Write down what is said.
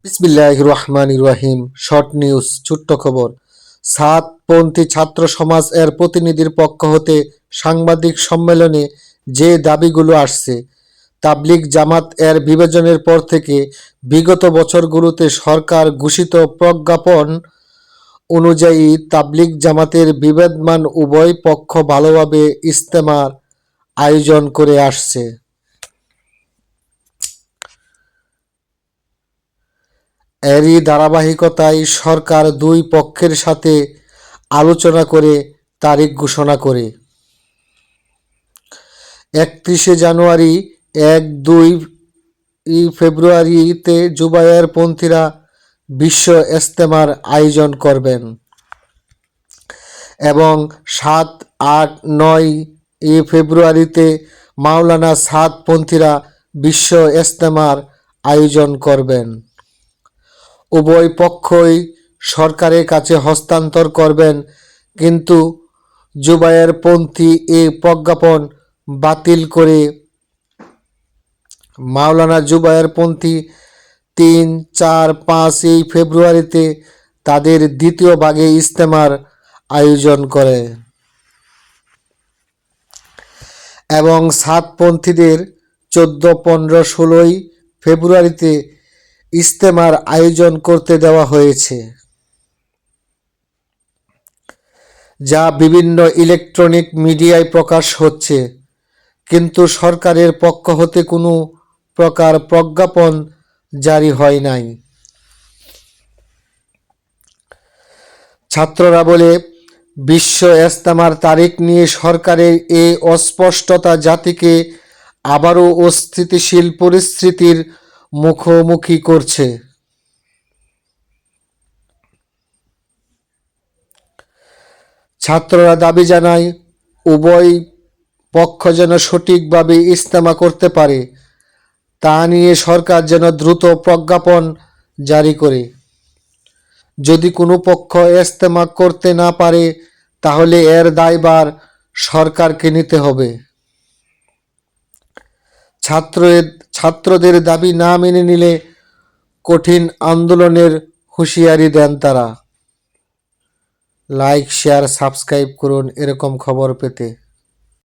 বিসমিল্লাহির রহমানির রহিম। Short news, ছোট্ট খবর। সাতপন্থী ছাত্র সমাজ এর প্রতিনিধির পক্ষ হতে সাংবাদিক সম্মেলনে যে দাবিগুলো আসছে, তাবলিগ জামাত এর বিভাজনের পর থেকে বিগত বছরগুলোতে সরকার ঘোষিত প্রজ্ঞাপন অনুযায়ী তাবলিগ জামাতের বিবাদমান উভয় পক্ষ ভালোভাবে ইজতেমার আয়োজন করে আসছে। এরই ধারাবাহিকতায় সরকার দুই পক্ষের সাথে আলোচনা করে তারিখ ঘোষণা করে 31শে জানুয়ারি, 1-2 ফেব্রুয়ারিতে জুবায়েরপন্থীরা বিশ্ব ইজতেমার আয়োজন করবেন এবং 7-8-9 ফেব্রুয়ারিতে মাওলানা সাদপন্থীরা বিশ্ব ইজতেমার আয়োজন করবেন। উভয় পক্ষই সরকারের কাছে হস্তান্তর করবেন, কিন্তু জুবায়েরপন্থী এই প্রজ্ঞাপন বাতিল করে মাওলানা জুবায়েরপন্থী 3-4-5 ফেব্রুয়ারিতে তাদের দ্বিতীয় ভাগে ইজতেমার আয়োজন করে এবং সাতপন্থীদের 14-15-16 ফেব্রুয়ারিতে ইজতেমার আয়োজন করতে দেওয়া হয়েছে, যা বিভিন্ন ইলেকট্রনিক মিডিয়ায় প্রকাশ হচ্ছে, কিন্তু সরকারের পক্ষ হতে কোনো প্রকার প্রজ্ঞাপন জারি হয় নাই। ছাত্ররা বলে, বিশ্ব ইজতেমার তারিখ নিয়ে সরকারের এই অস্পষ্টতা জাতিকে আবারও অস্থিতিশীল পরিস্থিতির মুখোমুখি করছে। ছাত্ররা দাবি জানায়, উভয় পক্ষ যেন সঠিকভাবে ইজতেমা করতে পারে তা নিয়ে সরকার যেন দ্রুত প্রজ্ঞাপন জারি করে। যদি কোনো পক্ষ ইজতেমা করতে না পারে, তাহলে এর দায়ভার সরকারকে নিতে হবে। ছাত্রদের দাবি না মেনে নিলে কঠিন আন্দোলনের হুঁশিয়ারি দেন তারা। লাইক, শেয়ার, সাবস্ক্রাইব করুন এরকম খবর পেতে।